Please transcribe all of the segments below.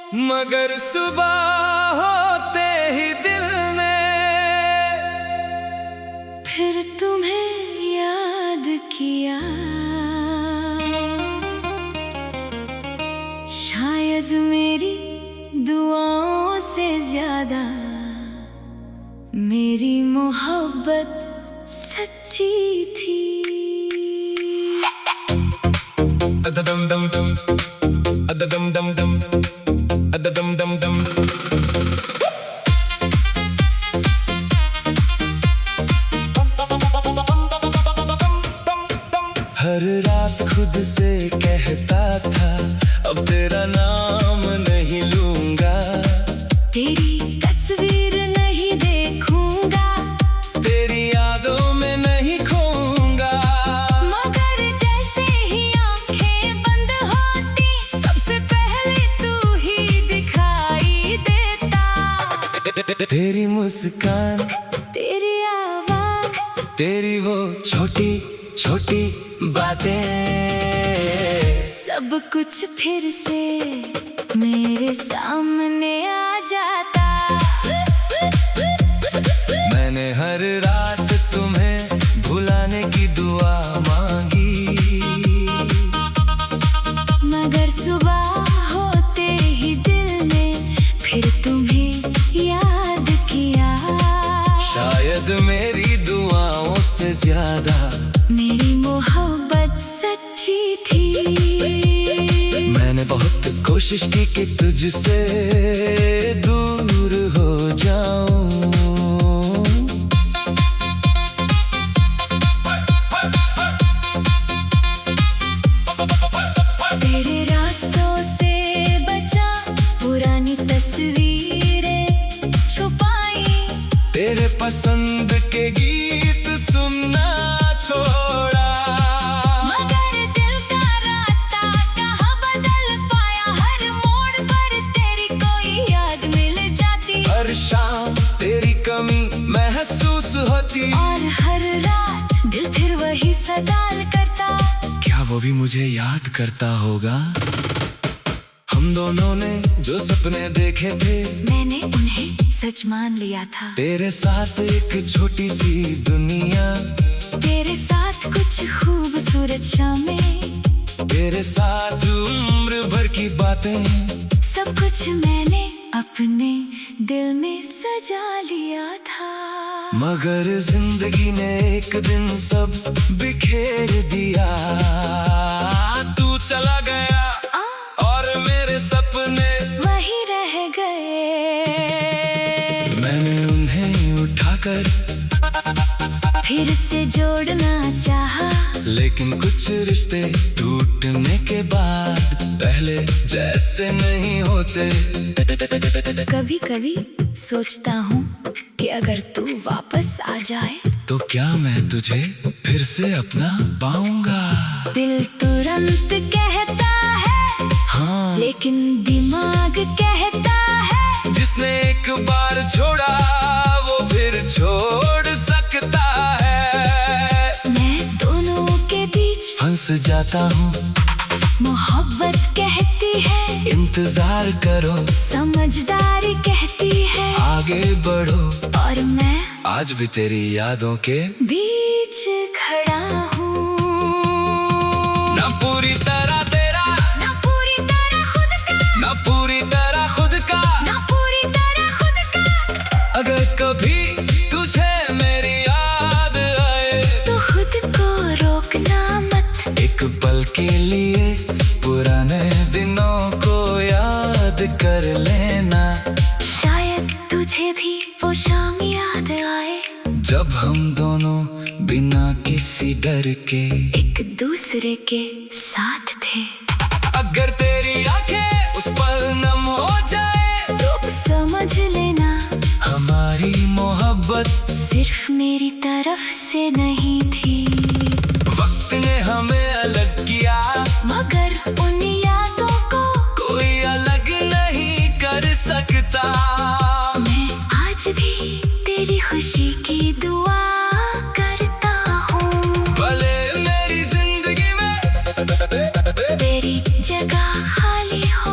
मगर सुबह होते ही दिल ने फिर तुम्हें याद किया। शायद मेरी दुआओं से ज्यादा मेरी मोहब्बत सच्ची थी। अददम दम दम अददम दम दम अददम दम दम। हर रात खुद से कहता था अब तेरा नाम नहीं लूंगा, तेरी तस्वीर नहीं देखूंगा, तेरी यादों में नहीं खोऊंगा। मगर जैसे ही आंखें बंद होती सबसे पहले तू ही दिखाई देता। तेरी मुस्कान, तेरी आवाज, तेरी वो छोटी छोटी बातें, सब कुछ फिर से मेरे सामने आ जाता। मैंने हर रात तुम्हें भुलाने की दुआ मांगी, मगर सुबह होते ही दिल ने फिर तुम्हें याद किया। शायद मेरी दुआओं से ज्यादा मेरी मोहब्बत सच्ची थी। मैंने बहुत कोशिश की कि तुझसे दूर हो जाऊं। तेरे रास्तों से बचा पुरानी तस्वीरें छुपाई, तेरे पसंद के गीत सुनना छोड़ा। मगर दिल का रास्ता कहाँ बदल पाया। हर मोड़ पर तेरी कोई याद मिल जाती, हर शाम तेरी कमी महसूस होती, और हर रात दिल फिर वही सवाल करता। क्या वो भी मुझे याद करता होगा? हम दोनों ने जो सपने देखे थे मैंने उन्हें सच मान लिया था। तेरे साथ एक छोटी सी दुनिया, तेरे साथ कुछ खूबसूरत शामें, तेरे साथ उम्र भर की बातें, सब कुछ मैंने अपने दिल में सजा लिया था। मगर जिंदगी ने एक दिन सब बिखेर दिया। तू चला गया और मेरे सपने वही रह गए। मैंने उन्हें उठाकर फिर से जोड़ना चाहा, लेकिन कुछ रिश्ते टूटने के बाद पहले जैसे नहीं होते। कभी कभी सोचता हूँ कि अगर तू वापस आ जाए तो क्या मैं तुझे फिर से अपना पाऊंगा? दिल तुरंत कहता है हाँ, लेकिन दिमाग कहता है जिसने एक बार छोड़ा वो फिर छोड़ सकता है। मैं दोनों के बीच फंस जाता हूँ, मोहब्बत कहती है इंतजार करो, समझदारी कहती है आगे बढ़ो, और मैं आज भी तेरी यादों के बीच खड़ा हूँ। ना पूरी तरह तेरा, ना पूरी तरह खुद का, ना पूरी तरह खुद का, ना पूरी तरह खुद का। अगर कभी तुझे मेरी याद आए तो खुद को रोकना मत, एक पल के लिए पुराने दिनों को याद कर लेना। शायद तुझे भी वो शाम याद आए जब हम दोनों बिना किसी डर के एक दूसरे के साथ थे। अगर तेरी आंखें उस पल नम हो जाए तो समझ लेना हमारी मोहब्बत सिर्फ मेरी तरफ से नहीं थी। वक्त ने हमें अलग किया, मगर उन यादों को कोई अलग नहीं कर सकता। मैं आज भी तेरी खुशी की दुआ करता हूँ। भले मेरी जिंदगी में तेरी जगह खाली हो,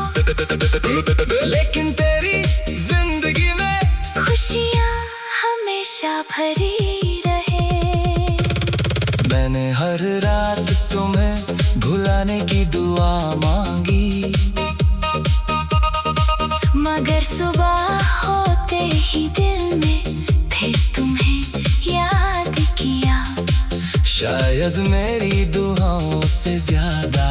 शायद मेरी दुआओं से ज्यादा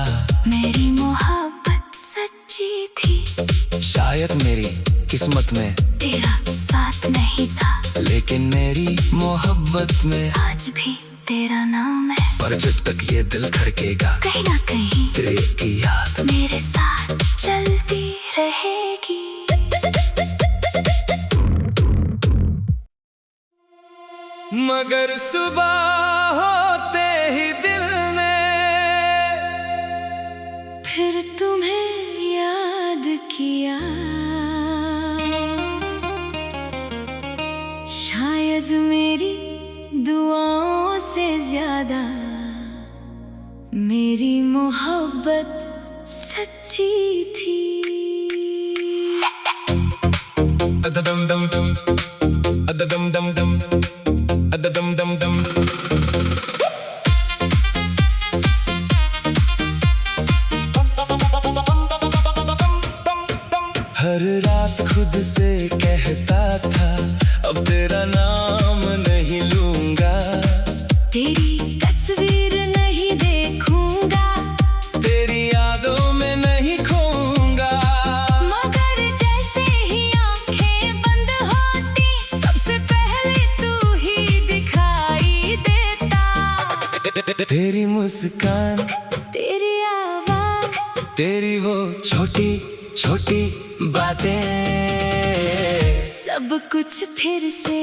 मेरी मोहब्बत सच्ची थी। शायद मेरी किस्मत में तेरा साथ नहीं था, लेकिन मेरी मोहब्बत में आज भी तेरा नाम है। पर जब तक ये दिल धड़केगा, कहीं ना कहीं तेरे की याद मेरे साथ चलती रहेगी। मगर सुबह होते ही दिल ने फिर तुम्हें याद किया। शायद मेरी दुआओं से ज्यादा मेरी मोहब्बत सच्ची थी। अददम दम दम, अददम दम दम, अददम दम दम। हर रात खुद से कहता था, अब तेरा नाम नहीं लूंगा। तेरी तस्वीर नहीं देखूंगा, तेरी यादों में नहीं खोऊंगा। मगर जैसे ही आंखें बंद होती, सबसे पहले तू ही दिखाई देता। तेरी मुस्कान, तेरी आवाज, तेरी वो छोटी छोटी बातें, सब कुछ फिर से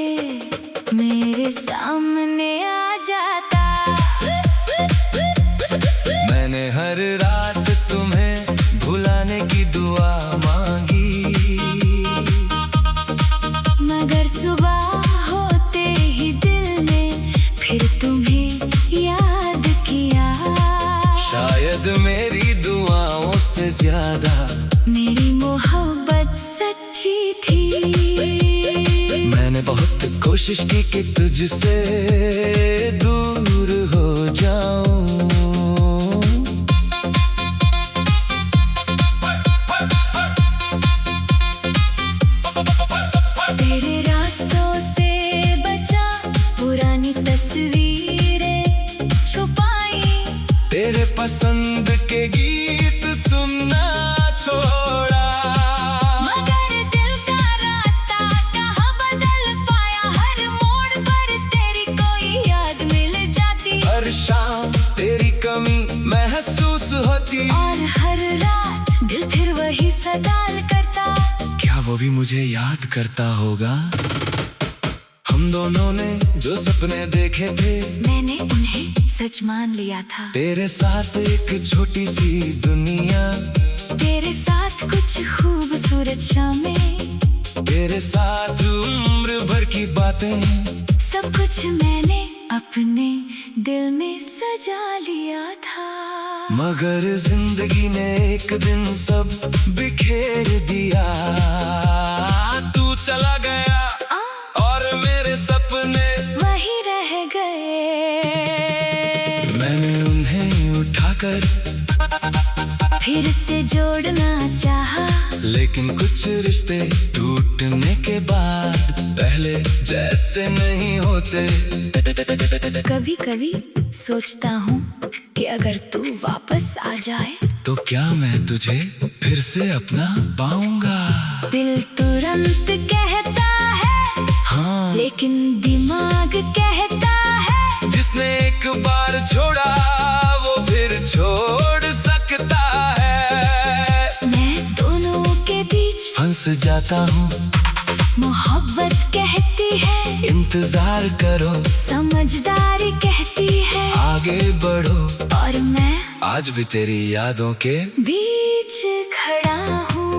मेरे सामने आ जाता। मैंने हर रात तुम्हें भुलाने की दुआ मांगी, मगर सुबह होते ही दिल ने फिर तुम्हें याद किया। शायद मेरी दुआओं से ज्यादा मेरी मोहब्बत सच्ची थी। मैंने बहुत कोशिश की कि तुझसे दूर हो जाऊं। तेरे रास्तों से बचा, पुरानी तस्वीरें छुपाई। तेरे पसंद के गीत सुनना छोड़ा, मगर दिल का रास्ता कहाँ बदल पाया। हर मोड़ पर तेरी कोई याद मिल जाती, हर शाम तेरी कमी महसूस होती। और हर रात दिल फिर वही सवाल करता, क्या वो भी मुझे याद करता होगा? हम दोनों ने जो सपने देखे थे, मैंने उन्हें सच मान लिया था। तेरे साथ एक छोटी सी दुनिया, तेरे साथ कुछ खूबसूरत शामें, तेरे साथ उम्र भर की बातें, सब कुछ मैंने अपने दिल में सजा लिया था। मगर जिंदगी ने एक दिन सब बिखेर दिया। तू चला गया और मेरे सपने वही रह गए। मैंने उन्हें उठाकर फिर से जोड़ना चाहा, लेकिन कुछ रिश्ते टूटने के बाद पहले जैसे नहीं होते। कभी कभी सोचता हूँ कि अगर तू वापस आ जाए तो क्या मैं तुझे फिर से अपना पाऊंगा? दिल तुरंत कहता है हाँ, लेकिन दिमाग कहता है जिसने एक बार छोड़ा वो फिर छोड़ सकता है। मैं दोनों के बीच फंस जाता हूँ, मोहब्बत कहती है इंतजार करो, समझदारी कहती है आगे बढ़ो। और मैं आज भी तेरी यादों के बीच खड़ा हूँ।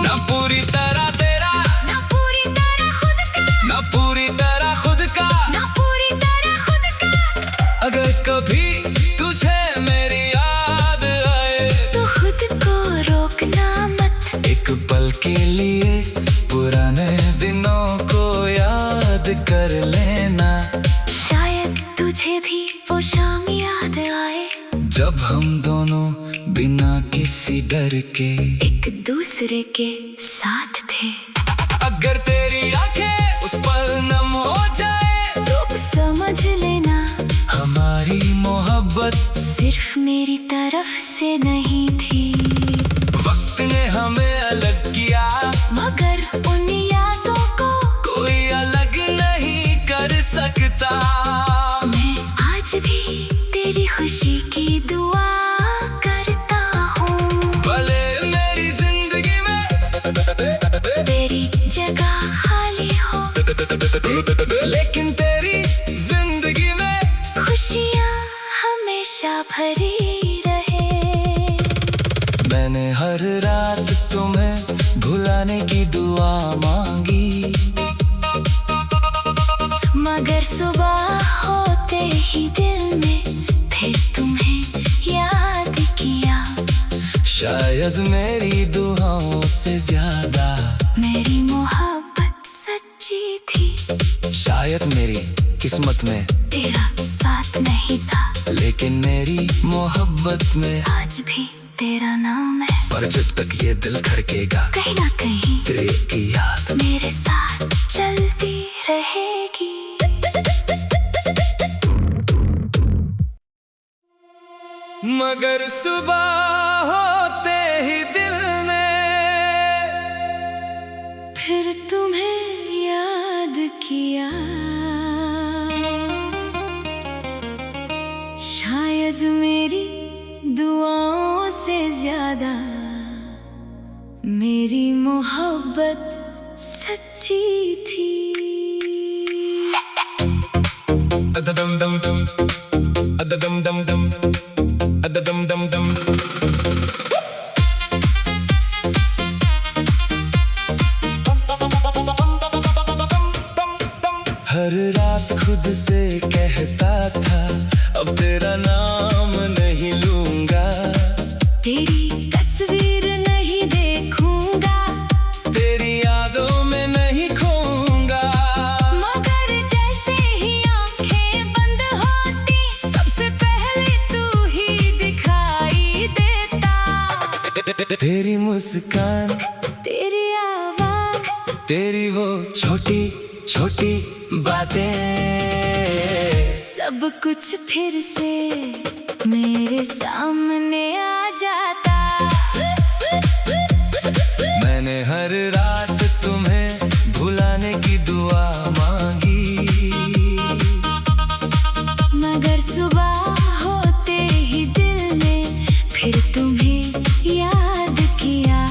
ना पूरी तरह तेरा, ना पूरी तरह खुद का, ना पूरी तरह खुद का। ना पूरी तरह खुद का। अगर कभी तुझे मेरी याद आए तो खुद को रोकना मत, एक पल के लिए पुराने दिनों को याद कर लेना। शायद तुझे भी वो शाम याद आए जब हम दोनों बिना किसी डर के एक दूसरे के साथ थे। अगर तेरी आंखें उस पल नम हो जाए तो समझ लेना सिर्फ मेरी तरफ से नहीं थी। वक्त ने हमें अलग किया, मगर उन यादों को कोई अलग नहीं कर सकता। मैं आज भी तेरी खुशी की दुआ करता हूँ। भले मेरी जिंदगी में तेरी जगह खाली हो, लेकिन तेरी जिंदगी में खुशियाँ हमेशा भरी रहे। मैंने हर रात तुम्हें भुलाने की दुआ मांगी, मगर सुबह होते ही दिल में फिर तुम्हें याद किया। शायद मेरी दुआओं से ज्यादा मेरी मोहब्बत सच्ची थी। शायद मेरी किस्मत में तेरा साथ नहीं था, लेकिन मेरी मोहब्बत में आज भी तेरा नाम है। पर जब तक ये दिल धड़केगा, कहीं ना कहीं तेरे की याद मेरे साथ चलती रहेगी। मगर सुबह होते ही दिल ने फिर तुम्हें याद किया। शायद मेरी दुआओं से ज्यादा मेरी मोहब्बत सच्ची थी। अददम दम दम, अददम दम दम, अददम दम दम। हर रात खुद से कहता था, अब तेरा नाम नहीं लूंगा। तेरी तस्वीर नहीं देखूंगा, तेरी यादों में नहीं खोऊंगा। मगर जैसे ही आंखें बंद होती, सबसे पहले तू ही दिखाई देता। तेरी मुस्कान, तेरी आवाज, तेरी वो छोटी छोटी बातें, सब कुछ फिर से मेरे सामने आ जाता। मैंने हर रात तुम्हें भुलाने की दुआ मांगी, मगर सुबह होते ही दिल ने फिर तुम्हें याद किया।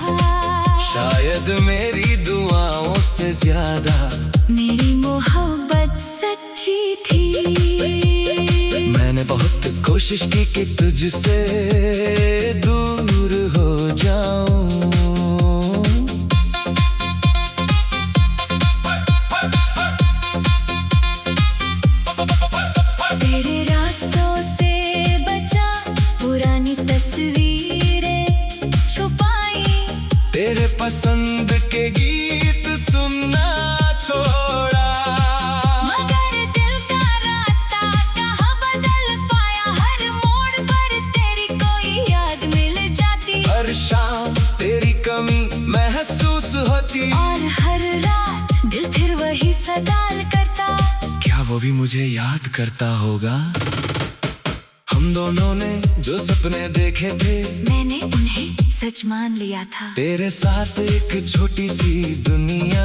शायद मेरी दुआओं से ज्यादा मेरी मोहब्बत सच्ची थी। मैंने बहुत कोशिश की कि तुझसे दूर हो जाऊं। तेरे रास्तों से बचा, पुरानी तस्वीरें छुपाई। तेरे पसंद के गीत सुनना छोड़ा, मगर दिल का रास्ता कहाँ बदल पाया। हर मोड़ पर तेरी कोई याद मिल जाती, हर शाम तेरी कमी महसूस होती। और हर रात दिल फिर वही सवाल करता, क्या वो भी मुझे याद करता होगा? हम दोनों ने जो सपने देखे थे, मैंने उन्हें सच मान लिया था। तेरे साथ एक छोटी सी दुनिया,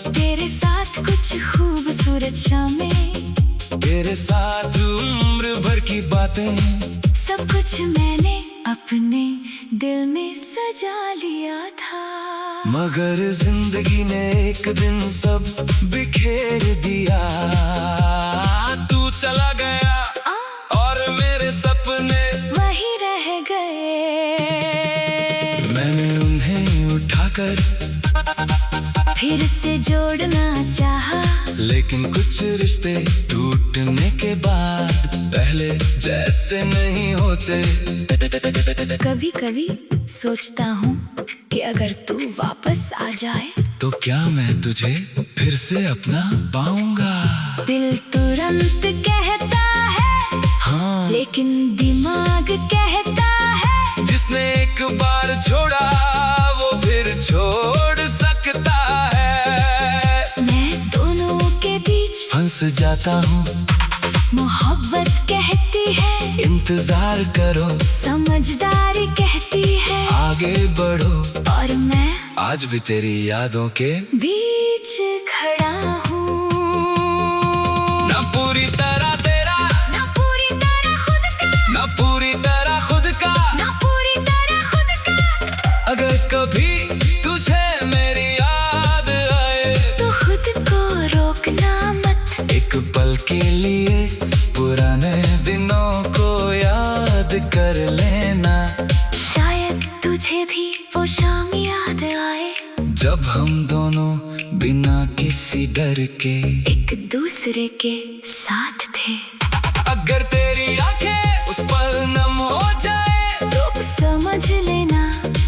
तेरे साथ कुछ खूबसूरत शामें, तेरे साथ उम्र भर की बातें, सब कुछ मैंने अपने दिल में सजा लिया था। मगर जिंदगी ने एक दिन सब बिखेर दिया। तू चला गया और मेरे सपने वही रह गए। मैंने उन्हें उठाकर फिर से जोड़ना चाहा, लेकिन कुछ रिश्ते टूटने के बाद पहले जैसे नहीं होते। कभी कभी सोचता हूँ कि अगर तू वापस आ जाए तो क्या मैं तुझे फिर से अपना पाऊंगा? दिल तुरंत कहता है हाँ, लेकिन दिमाग कहता है जिसने एक बार छोड़ा वो फिर छोड़ सकता है। मैं दोनों के बीच फंस जाता हूँ, मोहब्बत कहती है इंतजार करो, समझदारी कहती है आगे बढ़ो। और मैं आज भी तेरी यादों के बीच खड़ा हूँ। ना पूरी तरह तेरा, ना पूरी तरह खुद का, ना पूरी तरह खुद का। ना पूरी तरह खुद का। अगर कभी तुझे मेरी याद आए, तो खुद को रोकना मत। एक पल के लिए पुराने दिनों को याद कर लेना। शायद तुझे भी वो शाम याद आए, जब हम दोनों बिना किसी डर के एक दूसरे के साथ थे। अगर तेरी आंखें उस पल नम हो जाए, तो समझ लेना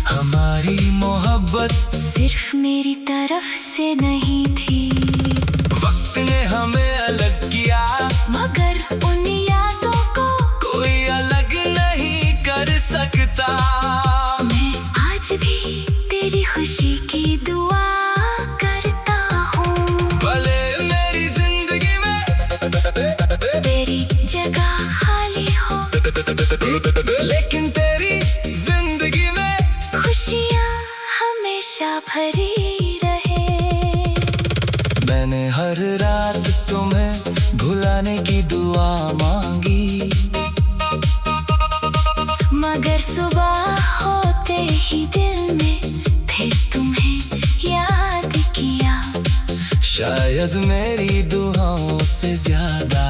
हमारी मोहब्बत सिर्फ मेरी तरफ से नहीं थी। वक्त ने हमें अलग किया, मगर उन यादों को कोई अलग नहीं कर सकता। मैं आज भी तेरी खुशी की दुआ करता हूँ। भले मेरी जिंदगी में तेरी जगह खाली हो, लेकिन तेरी जिंदगी में खुशियाँ हमेशा भरी रहे। मैंने हर रात तुम्हें भुलाने की दुआ मांगी, मगर सुबह होते ही दिल में फिर तुम्हें याद किया। शायद मेरी दुआओं से ज्यादा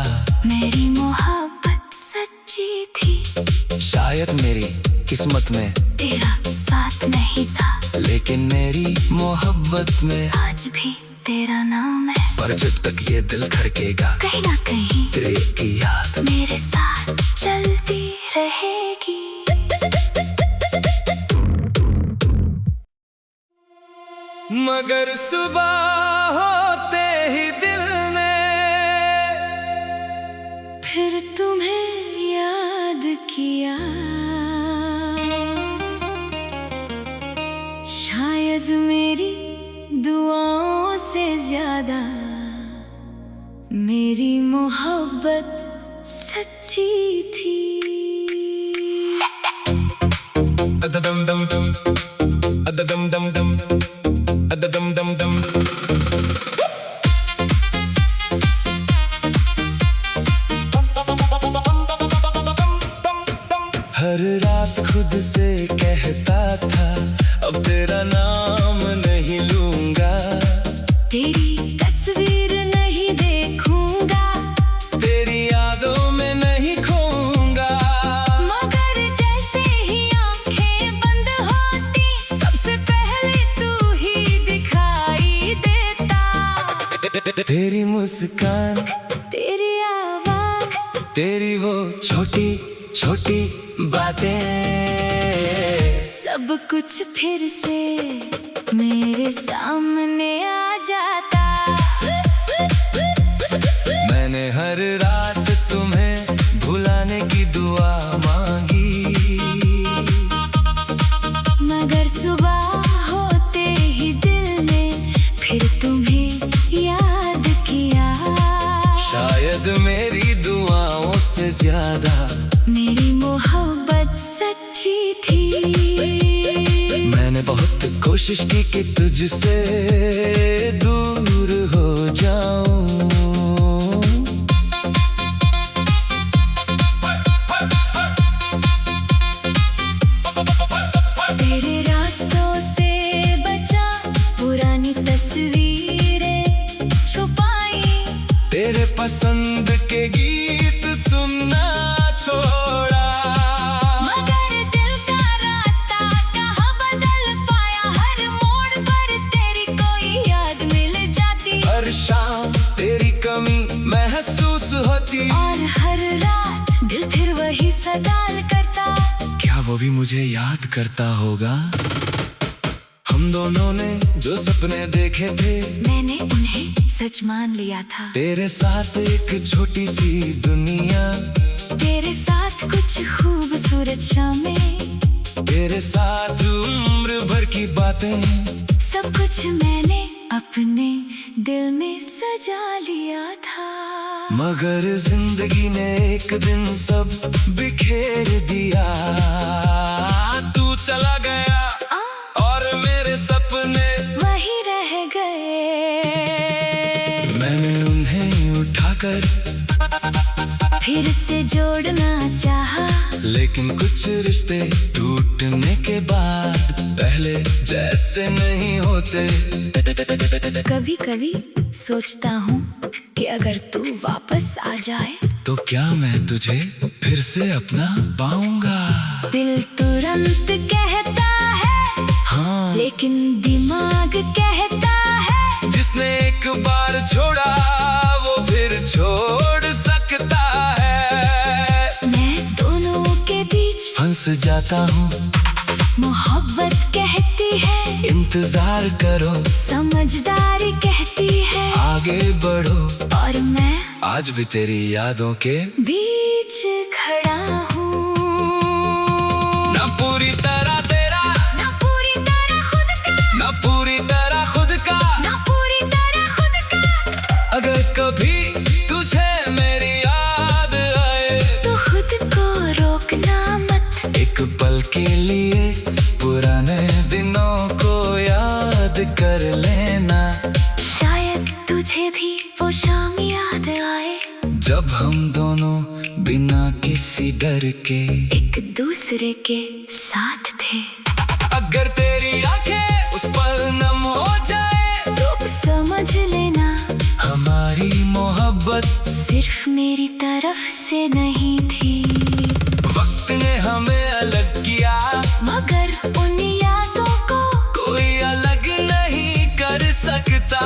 मेरी मोहब्बत सच्ची थी। शायद मेरी किस्मत में तेरा साथ नहीं था, लेकिन मेरी मोहब्बत में आज भी तेरा नाम है। पर जब तक ये दिल धड़केगा, कहीं ना कहीं तेरे की याद मेरे साथ चलती रहेगी। मगर सुबह होते ही दिल ने फिर तुम्हें याद किया। शायद मेरी दुआओं से ज्यादा मेरी मोहब्बत सच्ची थी। अददम दम दम, अददम दम दम, अददम दम दम। हर रात खुद से कहता था, अब तेरा नाम नहीं लूंगा। तेरी तस्वीर नहीं देखूंगा, तेरी यादों में नहीं खोऊंगा। मगर जैसे ही आंखें बंद होती, सबसे पहले तू ही दिखाई देता। तेरी मुस्कान, तेरी आवाज, तेरी वो छोटी छोटी बातें, सब कुछ फिर से मेरे सामने आ जाता। मैंने हर रात तुम्हें भुलाने की दुआ मांगी, मगर सुबह होते ही दिल ने फिर तुम्हें याद किया। शायद मेरी दुआओं से ज्यादा मेरी मोहब्बत सच्ची थी। मैंने बहुत कोशिश की कि तुझसे दूर हो जाऊं। तेरे रास्तों से बचा, पुरानी तस्वीरें छुपाई। तेरे पसंद के गीत सुनना छोड़ा, मगर दिल का रास्ता कहाँ बदल पाया। हर मोड़ पर तेरी कोई याद मिल जाती, हर शाम तेरी कमी महसूस होती। और हर रात दिल फिर वही सवाल करता, क्या वो भी मुझे याद करता होगा? हम दोनों ने जो सपने देखे थे, मैंने उन्हें सच मान लिया था। तेरे साथ एक छोटी सी दुनिया, तेरे साथ कुछ खूबसूरत शामें, तेरे साथ उम्र भर की बातें, सब कुछ मैंने अपने दिल में सजा लिया था। मगर जिंदगी ने एक दिन सब बिखेर दिया। तू चला गया और मेरे सपने वही रह गए। मैंने उन्हें उठाकर फिर से जोड़ना चाहा, लेकिन कुछ रिश्ते टूटने के बाद पहले जैसे नहीं होते। कभी कभी सोचता हूँ कि अगर तू वापस आ जाए तो क्या मैं तुझे फिर से अपना पाऊंगा। दिल तुरंत कहता है हाँ, लेकिन दिमाग कहता है जिसने एक बार छोड़ा वो फिर छोड़ सकता है। मैं दोनों के बीच फंस जाता हूँ। मोहब्बत कहती है इंतजार करो, समझदारी कहती है आगे बढ़ो। और मैं आज भी तेरी यादों के बीच खड़ा हूँ। ना पूरी तरह तेरा, ना पूरी तरह खुद का, ना पूरी तरह खुद का। ना पूरी तरह खुद का। अगर कभी तुझे मेरी याद आए तो खुद को रोकना मत। एक पल के लिए पुराने दिनों को याद कर लेना। शायद तुझे भी वो शाम याद आए जब हम दोनों बिना किसी डर के एक दूसरे के साथ थे। अगर तेरी आंखें उस पल नम हो जाए रूप समझ लेना हमारी मोहब्बत सिर्फ मेरी तरफ से नहीं थी। वक्त ने हमें अलग किया मगर उन यादों को कोई अलग नहीं कर सकता।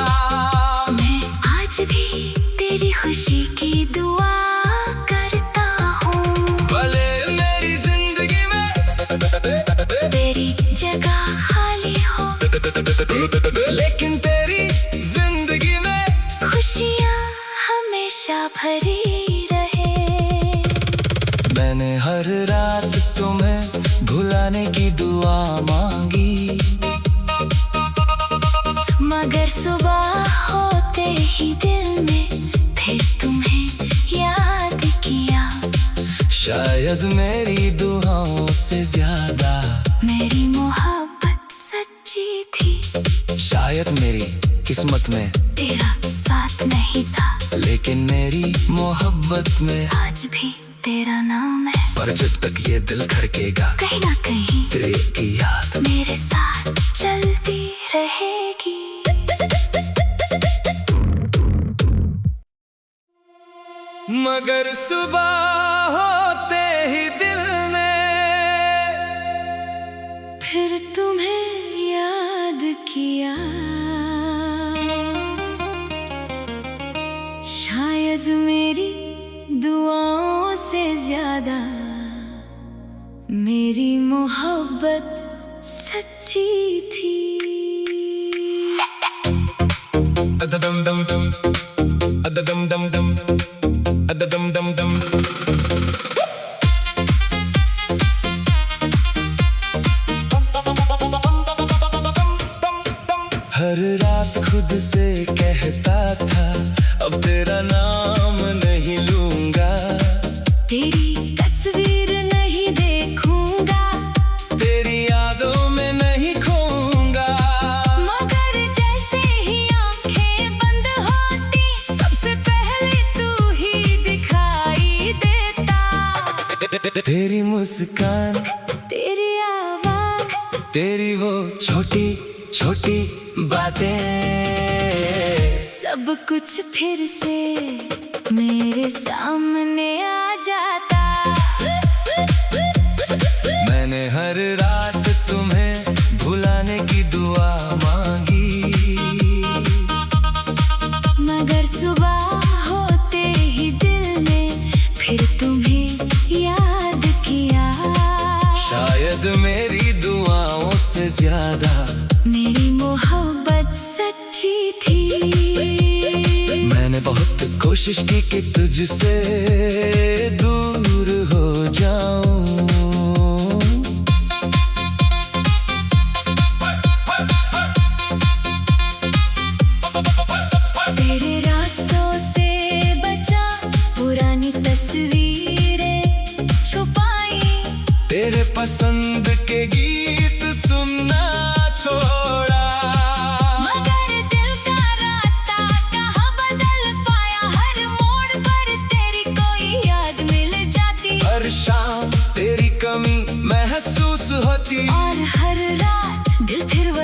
मैं आज भी तेरी खुशी की दुआ करता हूँ। भले मेरी जिंदगी में तेरी जगह खाली हो, लेकिन तेरी जिंदगी में खुशियाँ हमेशा भरी रहे। मैंने हर रात तुम्हें भुलाने की दुआ मांगी, मगर सुबह होते ही दिल में फिर तुम्हें याद किया। शायद मेरी दुआओं से ज्यादा मेरी मोहब्बत सच्ची थी। शायद मेरी किस्मत में तेरा साथ नहीं था, लेकिन मेरी मोहब्बत में आज भी तेरा नाम है। पर जब तक ये दिल धड़केगा कहीं ना कहीं तेरे की याद मेरे साथ चलती रहेगी। मगर सुबह होते ही दिल ने फिर तुम्हें याद किया। शायद मेरी दुआओं से ज्यादा मेरी मोहब्बत सच्ची थी। अददम दम दम, अददम दम दम, अददम दम दम। हर रात खुद से कहता था अब तेरा नाम नहीं लूंगा। तेरी तस्वीर नहीं देखूंगा, तेरी यादों में नहीं खोऊंगा। मगर जैसे ही आंखें बंद होती सबसे पहले तू ही दिखाई देता। तेरी मुस्कान, तेरी आवाज, तेरी वो छोटी छोटी बातें, सब कुछ फिर से मेरे सामने आ जाता। मैंने हर रात तुम्हें भुलाने की दुआ मांगी, मगर सुबह होते ही दिल ने फिर तुम्हें याद किया। शायद मेरी दुआओं से ज्यादा मेरी मोहब्बत सच्ची थी। मैंने बहुत कोशिश की कि तुझसे दूर हो जाऊं।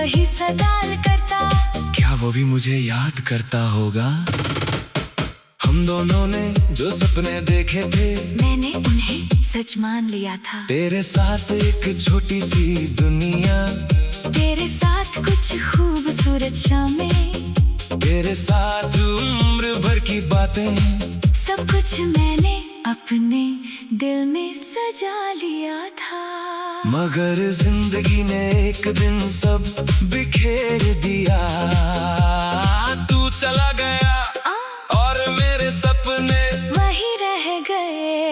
वही सवाल करता, क्या वो भी मुझे याद करता होगा? हम दोनों ने जो सपने देखे थे, मैंने उन्हें सच मान लिया था। तेरे साथ एक छोटी सी दुनिया, तेरे साथ कुछ खूबसूरत शामें, तेरे साथ उम्र भर की बातें, सब कुछ मैंने अपने दिल में सजा लिया था। मगर जिंदगी ने एक दिन सब बिखेर दिया। तू चला गया और मेरे सपने वही रह गए।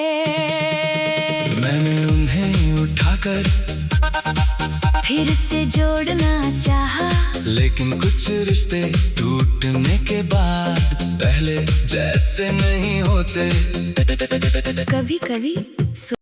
मैंने उन्हें उठाकर फिर से जोड़ना चाहा, लेकिन कुछ रिश्ते टूटने के बाद पहले जैसे नहीं होते। कभी कभी